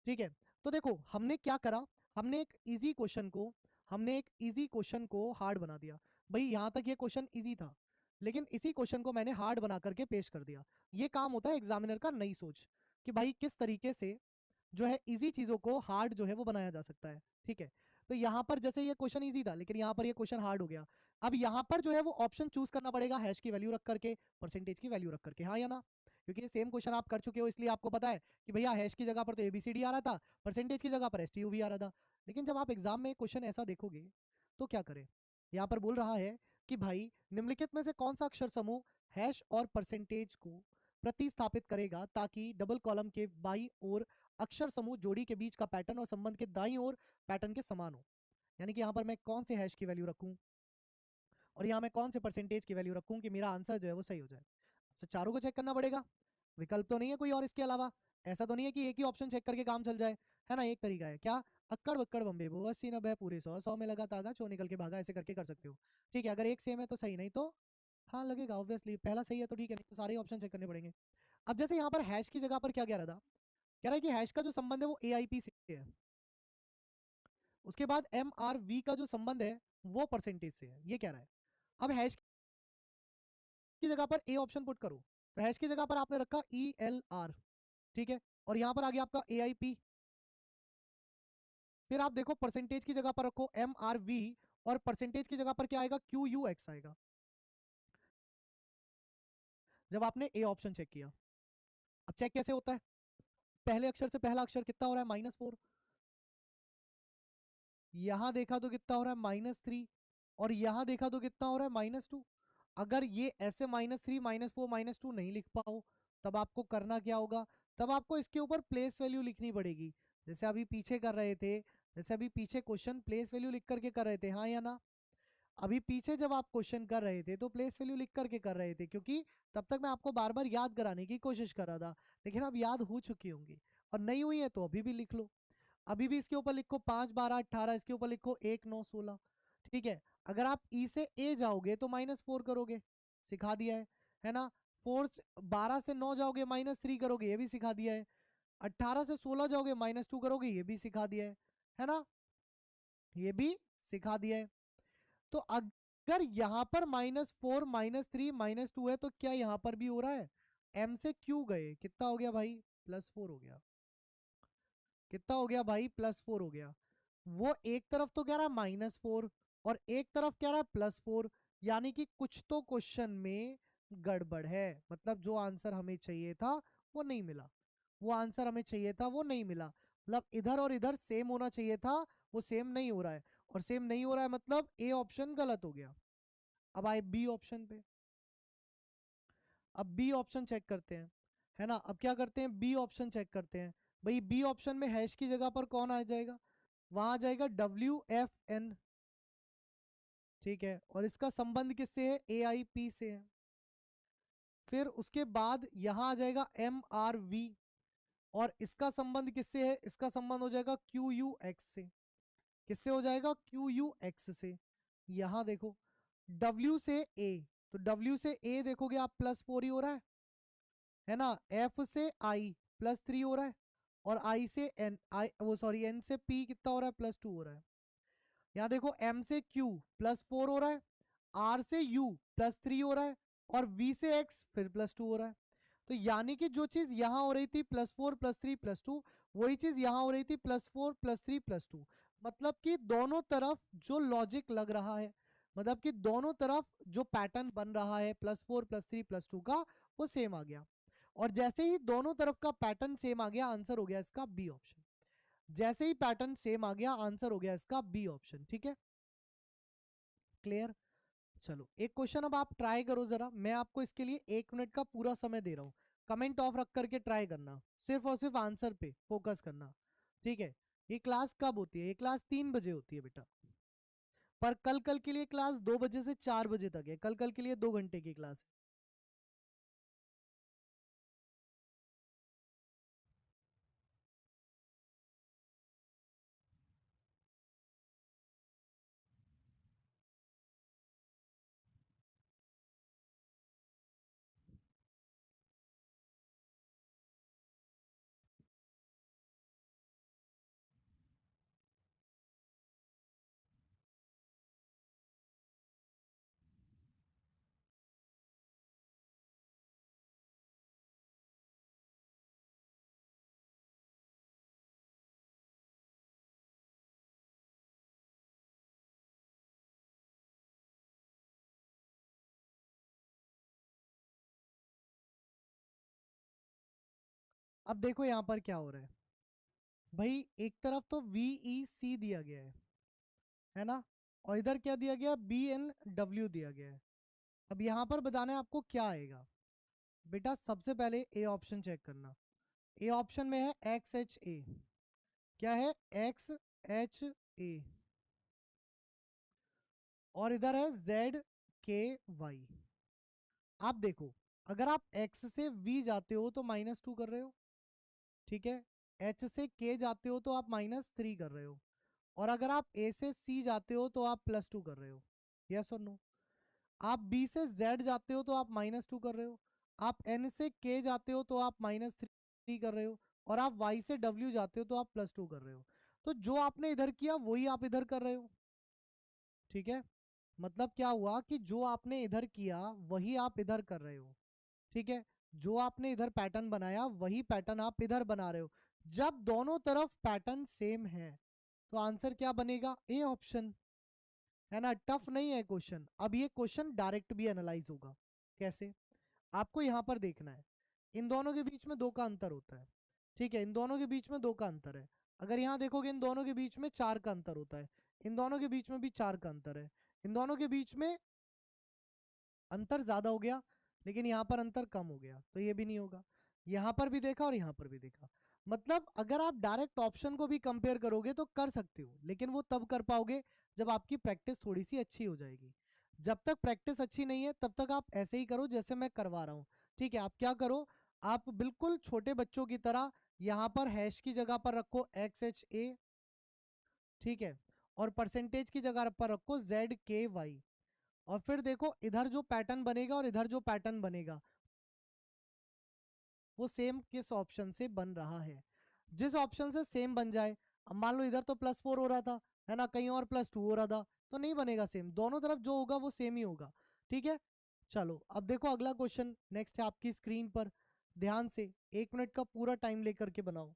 ठीक है, तो देखो हमने क्या करा, हमने एक इजी क्वेश्चन को हार्ड बना दिया। भाई यहां तक ये क्वेश्चन इजी था, लेकिन इसी क्वेश्चन को मैंने हार्ड बना करके पेश कर दिया। ये काम होता है एग्जामिनर का नई सोच, कि भाई किस तरीके से जो है इजी चीजों को हार्ड जो है वो बनाया जा सकता है। ठीक है, तो यहाँ पर जैसे ये क्वेश्चन इजी था, लेकिन यहाँ पर ये क्वेश्चन हार्ड हो गया। अब यहाँ पर जो है वो ऑप्शन चूज करना पड़ेगा, हैश की वैल्यू रख करके, परसेंटेज की वैल्यू रख करके, हाँ या ना, क्योंकि ये सेम क्वेश्चन आप कर चुके हो, इसलिए आपको पता है कि भैया हैश की जगह पर तो ABCD आ रहा था, परसेंटेज की जगह पर STUV आ रहा था। लेकिन जब आप एग्जाम में क्वेश्चन ऐसा देखोगे तो क्या करें, यहाँ पर बोल रहा है कि भाई निम्नलिखित में से कौन सा अक्षर समूह हैश और परसेंटेज को प्रतिस्थापित करेगा ताकि डबल कॉलम के बाई और अक्षर समूह जोड़ी के बीच का पैटर्न और संबंध के दाईं ओर पैटर्न के समान हो। यानी कि यहाँ पर मैं कौन से हैश की वैल्यू रखूं और यहाँ मैं कौन से परसेंटेज की वैल्यू रखूं कि मेरा आंसर जो है वो सही हो जाए। तो चारों को चेक करना पड़ेगा, विकल्प तो नहीं है कोई और इसके अलावा। ऐसा तो नहीं है कि एक ही ऑप्शन चेक करके काम चल जाए, है ना। एक तरीका है क्या, अक्कड़ बक्कड़ बम्बे वो 80 90 पूरे 100 में लगा तागा चो निकल के भागा, ऐसे करके कर सकते हो। ठीक है, अगर एक सेम है तो सही, नहीं तो हाँ लगेगा ऑब्वियसली, पहला सही है तो ठीक है, नहीं तो सारे ऑप्शन चेक करने पड़ेंगे। अब जैसे यहाँ पर हैश की जगह पर क्या कह रहा था, कह रहा है कि हैश का जो संबंध है वो AIP से है, उसके बाद MRV का जो संबंध है वो परसेंटेज से है, ये कह रहा है। अब हैश की जगह पर ए ऑप्शन पुट करो, तो हैश की जगह पर आपने रखा ELR, ठीक है, और यहां पर आ गया आपका AIP। फिर आप देखो परसेंटेज की जगह पर रखो MRV, और परसेंटेज की जगह पर क्या आएगा, QUX आएगा, जब आपने ए ऑप्शन चेक किया। अब चेक कैसे होता है, पहले अक्षर से पहला अक्षर कितना हो रहा है, -4, यहां देखा तो कितना हो रहा है, -3, और यहां देखा तो कितना हो रहा है, -2। अगर ये ऐसे -3 -4 -2 नहीं लिख पाओ, तब आपको करना क्या होगा, तब आपको इसके ऊपर प्लेस वैल्यू लिखनी पड़ेगी, जैसे अभी पीछे कर रहे थे, जैसे अभी पीछे क्वेश्चन प्लेस वैल्यू लिख करके कर रहे थे, हाँ या ना। अभी पीछे जब आप क्वेश्चन कर रहे थे तो प्लेस वैल्यू लिख करके कर रहे थे, क्योंकि तब तक मैं आपको बार बार याद कराने की कोशिश कर रहा था, लेकिन अब याद हो चुकी होंगी, और नहीं हुई है तो अभी भी लिख लो। अभी भी इसके ऊपर लिखो 5 12 18, इसके ऊपर लिखो 1 9 16। ठीक है, अगर आप ई से ए जाओगे तो -4 करोगे, सिखा दिया है ना। 12 से 9 जाओगे -3 करोगे, ये भी सिखा दिया है। 18 से 16 जाओगे -2 करोगे, ये भी सिखा दिया है ना, ये भी सिखा दिया है। तो अगर यहां पर -4 -3 -2 है तो क्या यहां पर भी हो रहा है, M से Q गए, कितना हो गया भाई, +4 हो गया, कितना हो गया भाई, +4 हो गया। वो एक तरफ तो कह रहा है -4 और एक तरफ कह रहा है +4, यानी कि कुछ तो क्वेश्चन में गड़बड़ है, मतलब जो आंसर हमें चाहिए था वो नहीं मिला, वो आंसर हमें चाहिए था वो नहीं मिला, मतलब इधर और इधर सेम होना चाहिए था, वो सेम नहीं हो रहा है, और सेम नहीं हो रहा है मतलब ए ऑप्शन गलत हो गया। अब आए बी ऑप्शन पे, अब बी ऑप्शन चेक करते हैं, है ना। अब क्या करते हैं, बी ऑप्शन चेक करते हैं। भाई बी ऑप्शन में हैश की जगह पर कौन आ जाएगा, वहां आ जाएगा WFN, ठीक है, और इसका संबंध किससे है, AIP से है। फिर उसके बाद यहां आ जाएगा MRV, और इसका संबंध किससे है, इसका संबंध हो जाएगा QUX से, किससे हो जाएगा, QUX से। यहां देखो W से A, तो W से A देखोगे आप +4 ही हो रहा है ना। F से I +3 हो रहा है, और I से N, N से P कितना हो रहा है, +2 हो रहा है। यहाँ देखो M से Q +4 हो रहा है, R से U +3 हो रहा है, और V से X फिर +2 हो रहा है। तो यानी कि जो चीज यहां हो रही थी +4 +3 +2, वही चीज यहां हो रही थी +4 +3 +2, मतलब कि दोनों तरफ जो लॉजिक लग रहा है, मतलब कि दोनों तरफ जो पैटर्न बन रहा है +4 +3 +2 का, वो सेम आ गया। और जैसे ही दोनों तरफ का पैटर्न सेम आ गया, आंसर हो गया इसका बी ऑप्शन। जैसे ही पैटर्न सेम आ गया, आंसर हो गया इसका बी ऑप्शन। ठीक है, क्लियर। चलो एक क्वेश्चन अब आप ट्राई करो जरा, मैं आपको इसके लिए 1 मिनट का पूरा समय दे रहा हूं, कमेंट ऑफ रख करके ट्राई करना, सिर्फ और सिर्फ आंसर पे फोकस करना, ठीक है। ये क्लास कब होती है? ये क्लास 3 बजे होती है बेटा, पर कल कल के लिए क्लास 2 बजे से 4 बजे तक है, कल कल के लिए 2 घंटे की क्लास है। अब देखो यहाँ पर क्या हो रहा है भाई, एक तरफ तो VEC दिया गया है ना, और इधर क्या दिया गया? BNW दिया गया है। अब यहाँ पर बताना है आपको क्या आएगा। बेटा सबसे पहले ए ऑप्शन चेक करना। ए ऑप्शन में है XHA। क्या है? XHA। और इधर है ZKY। आप देखो, अगर आप X से V जाते हो तो -2 कर रहे हो, ठीक है। H से K जाते हो तो आप -3 कर रहे हो, और अगर आप A से C जाते हो तो आप +2 कर रहे हो। यस और नो? आप B से Z जाते हो तो आप -2 कर रहे हो, आप N से K जाते हो तो आप -3 कर रहे हो, और आप Y से W जाते हो तो आप +2 कर रहे हो। तो जो आपने इधर किया वही आप इधर कर रहे हो, ठीक है। मतलब क्या हुआ कि जो आपने इधर किया वही आप इधर कर रहे हो, ठीक है। जो आपने इधर पैटर्न बनाया वही पैटर्न आप इधर बना रहे हो। जब दोनों तरफ पैटर्न सेम है तो आंसर क्या बनेगा? ए ऑप्शन, है ना। टफ नहीं है क्वेश्चन। अब ये क्वेश्चन डायरेक्ट भी एनालाइज होगा। कैसे? आपको यहां पर देखना है, इन दोनों के बीच में 2 का अंतर होता है, ठीक है। इन दोनों के बीच में 2 का अंतर है। अगर यहाँ देखोगे इन दोनों के बीच में 4 का अंतर होता है, इन दोनों के बीच में भी 4 का अंतर है, इन दोनों के बीच में अंतर ज्यादा हो गया, लेकिन यहाँ पर अंतर कम हो गया, तो ये भी नहीं होगा। यहाँ पर भी देखा और यहाँ पर भी देखा। मतलब अगर आप डायरेक्ट ऑप्शन को भी कंपेयर करोगे तो कर सकते हो, लेकिन वो तब कर पाओगे जब आपकी प्रैक्टिस थोड़ी सी अच्छी हो जाएगी। जब तक प्रैक्टिस अच्छी नहीं है तब तक आप ऐसे ही करो जैसे मैं करवा रहा हूँ, ठीक है। आप क्या करो, आप बिल्कुल छोटे बच्चों की तरह यहाँ पर हैश की जगह पर रखो XHA, ठीक है, और परसेंटेज की जगह पर रखो ZKY। और फिर देखो इधर जो पैटर्न बनेगा और इधर जो पैटर्न बनेगा वो सेम किस ऑप्शन से बन रहा है। जिस ऑप्शन से सेम बन जाए, अब मान लो इधर तो +4 हो रहा था, है ना, कहीं और +2 हो रहा था, तो नहीं बनेगा सेम। दोनों तरफ जो होगा वो सेम ही होगा, ठीक है। चलो अब देखो अगला क्वेश्चन नेक्स्ट है आपकी स्क्रीन पर। ध्यान से 1 मिनट का पूरा टाइम लेकर के बनाओ।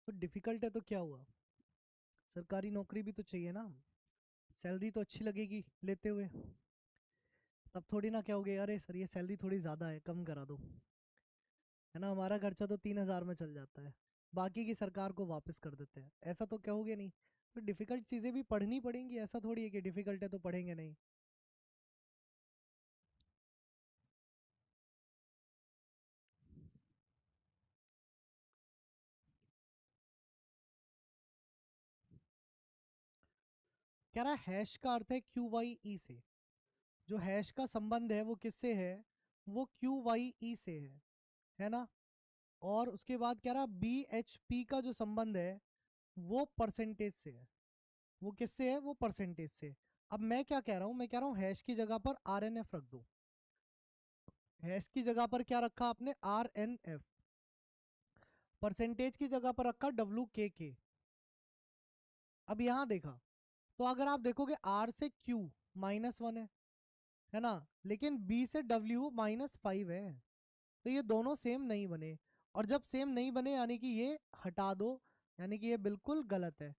तो डिफिकल्ट है तो क्या हुआ, सरकारी नौकरी भी तो चाहिए ना, सैलरी तो अच्छी लगेगी लेते हुए। तब थोड़ी ना कहोगे अरे सर ये सैलरी थोड़ी ज़्यादा है, कम करा दो, है ना। हमारा खर्चा तो 3,000 में चल जाता है, बाकी की सरकार को वापस कर देते हैं, ऐसा तो कहोगे नहीं। तो डिफिकल्ट चीज़ें भी पढ़नी पड़ेंगी, ऐसा थोड़ी है कि डिफिकल्ट है तो पढ़ेंगे नहीं। कह रहा है हैश का अर्थ है QYE से। जो हैश का संबंध है वो किससे है? वो QYE से है ना। और उसके बाद कह रहा BHP का जो संबंध है वो परसेंटेज से है। वो किससे है? वो परसेंटेज से। अब मैं क्या कह रहा हूँ, मैं कह रहा हूँ हैश की जगह पर RNF रख दो। हैश की जगह पर क्या रखा आपने? RNF। परसेंटेज की जगह पर रखा WKK। अब यहां देखा तो अगर आप देखोगे R से Q -1 है ना, लेकिन B से W -5 है, तो ये दोनों सेम नहीं बने। और जब सेम नहीं बने यानी कि ये हटा दो, यानी कि ये बिल्कुल गलत है।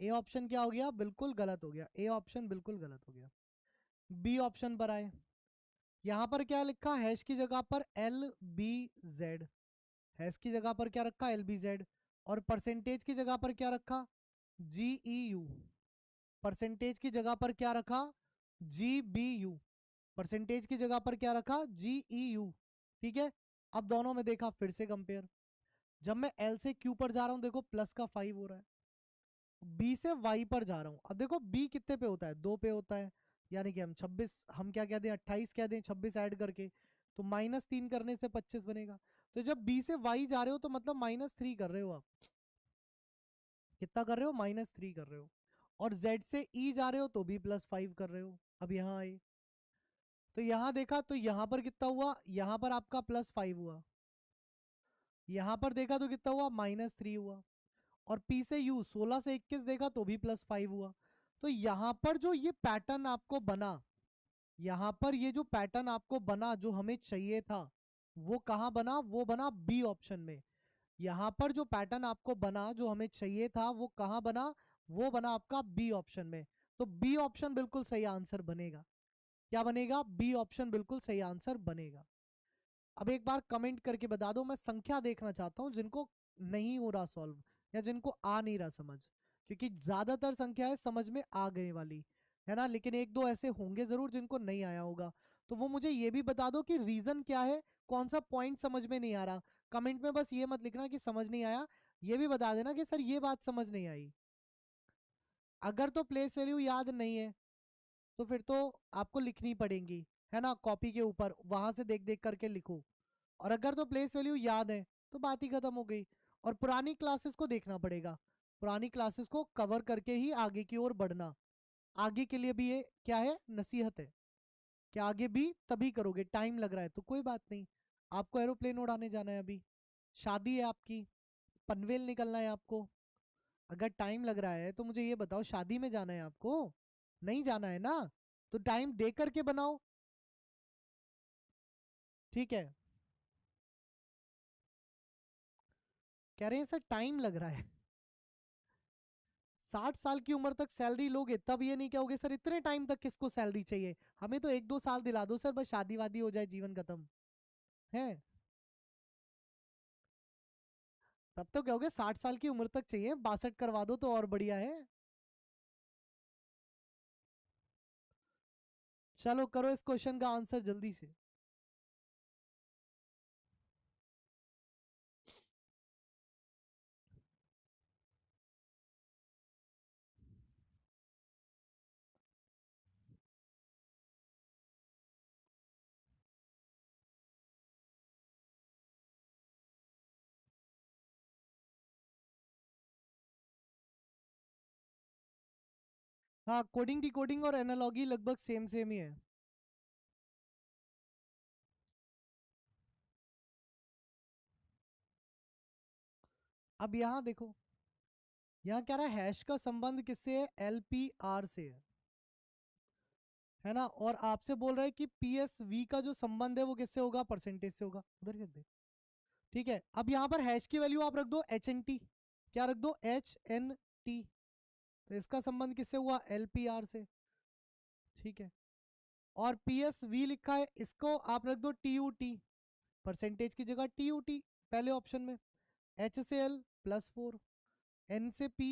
ए ऑप्शन क्या हो गया? बिल्कुल गलत हो गया। ए ऑप्शन बिल्कुल गलत हो गया। बी ऑप्शन पर आए। यहां पर क्या लिखा? हैश की जगह पर एल बी जेड। हैश की जगह पर क्या रखा? L B Z. और परसेंटेज की जगह पर क्या रखा? जी ई यू। परसेंटेज की जगह पर क्या रखा? G B you. परसेंटेज की जगह पर क्या रखा? जी ई यू। ठीक है। अब दोनों में देखा, फिर से कंपेयर। जब मैं एल से क्यू पर जा रहा हूं, देखो प्लस का 5 हो रहा है। बी से वाई पर जा रहा हूं, अब देखो बी कितने पे होता है? 2 पे होता है। यानी कि हम 26, हम क्या कह दें, 28 कह दें, 26 ऐड करके। तो -3 करने से 25 बनेगा। तो जब बी से वाई जा रहे हो तो मतलब -3 कर रहे हो आप। कितना कर रहे हो? -3 कर रहे हो। और जेड से ई जा रहे हो तो भी +5 कर रहे हो। अब यहाँ आए तो यहाँ देखा, तो यहाँ पर कितना हुआ? यहाँ पर आपका +5 हुआ। यहाँ पर देखा तो कितना हुआ? -3 हुआ। और पी से यू 16 से 21 देखा तो भी +5 हुआ। तो यहाँ पर जो ये पैटर्न आपको बना, यहाँ पर ये जो पैटर्न आपको बना जो हमें चाहिए था, वो कहाँ बना? वो बना बी ऑप्शन में। यहाँ पर जो पैटर्न आपको बना जो हमें चाहिए था, वो कहाँ बना? वो बना आपका बी ऑप्शन में। तो बी ऑप्शन बिल्कुल सही आंसर बनेगा। क्या बनेगा? बी ऑप्शन बिल्कुल सही आंसर बनेगा। अब एक बार कमेंट करके बता दो, मैं संख्या देखना चाहता हूं जिनको नहीं हो रहा सॉल्व, या जिनको आ नहीं रहा समझ, क्योंकि ज्यादातर संख्या है समझ में आ गए वाली, है ना। लेकिन एक दो ऐसे होंगे जरूर जिनको नहीं आया होगा। तो वो मुझे ये भी बता दो कि रीजन क्या है, कौन सा पॉइंट समझ में नहीं आ रहा। कमेंट में बस ये मत लिखना कि समझ नहीं आया, ये भी बता देना कि सर ये बात समझ नहीं आई। अगर तो प्लेस वैल्यू याद नहीं है तो फिर तो आपको लिखनी पड़ेगी, है ना, कॉपी के ऊपर वहां से देख देख करके लिखो। और अगर तो प्लेस वैल्यू याद है तो बात ही खत्म हो गई। और पुरानी क्लासेस को देखना पड़ेगा, पुरानी क्लासेस को कवर करके ही आगे की ओर बढ़ना। आगे के लिए भी ये क्या है? नसीहत है कि आगे भी तभी करोगे। टाइम लग रहा है तो कोई बात नहीं, आपको एरोप्लेन उड़ाने जाना है, अभी शादी है आपकी, पनवेल निकलना है आपको। अगर टाइम लग रहा है तो मुझे ये बताओ, शादी में जाना है आपको? नहीं जाना है ना, तो टाइम दे करके बनाओ। ठीक है। कह रहे हैं सर टाइम लग रहा है। 60 साल की उम्र तक सैलरी लोगे तब ये नहीं कहोगे सर इतने टाइम तक किसको सैलरी चाहिए, हमें तो 1-2 साल दिला दो सर, बस शादी वादी हो जाए, जीवन खत्म है। तब तो कहोगे 60 साल की उम्र तक चाहिए, 62 करवा दो तो और बढ़िया है। चलो करो इस क्वेश्चन का आंसर जल्दी से। हाँ, कोडिंग डिकोडिंग और एनालॉगी लगभग सेम सेम ही है। अब यहाँ देखो, यहाँ क्या रहा है, हैश का संबंध किससे है? एलपीआर से है ना। और आपसे बोल रहा है कि पीएसवी का जो संबंध है वो किससे होगा? परसेंटेज से होगा। उधर कर दे। ठीक है। अब यहाँ पर हैश की वैल्यू आप रख दो HNT। क्या रख दो? HNT। तो इसका संबंध किससे हुआ? LPR से। ठीक है। और PSV लिखा है, इसको आप रख दो TUT। परसेंटेज की जगह TUT पहले ऑप्शन में। H से L +4, N से P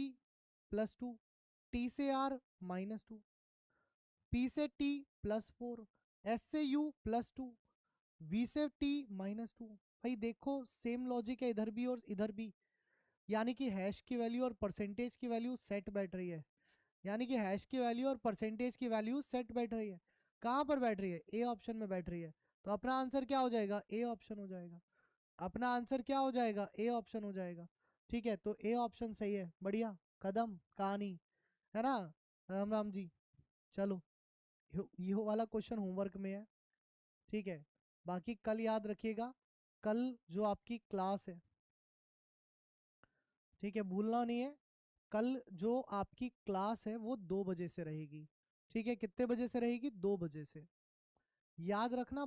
+2, T से R -2, P से T +4, S से U +2, V से T -2। भाई देखो सेम लॉजिक है इधर भी और इधर भी। यानी कि हैश की वैल्यू और परसेंटेज की वैल्यू सेट बैठ रही है। यानी कि हैश की वैल्यू और परसेंटेज की वैल्यू सेट बैठ रही है। कहाँ पर बैठ रही है? ए ऑप्शन में बैठ रही है। तो अपना आंसर क्या हो जाएगा? ए ऑप्शन हो जाएगा। अपना आंसर क्या हो जाएगा? ए ऑप्शन हो जाएगा। ठीक है, तो ए ऑप्शन सही है। बढ़िया, कदम कहानी, है ना। राम राम जी। चलो, ये वाला क्वेश्चन होमवर्क में है। ठीक है। बाकी कल याद रखिएगा, कल जो आपकी क्लास है, ठीक है, भूलना नहीं है। कल जो आपकी क्लास है वो 2 बजे से रहेगी। ठीक है, कितने बजे से रहेगी? 2 बजे से। याद रखना।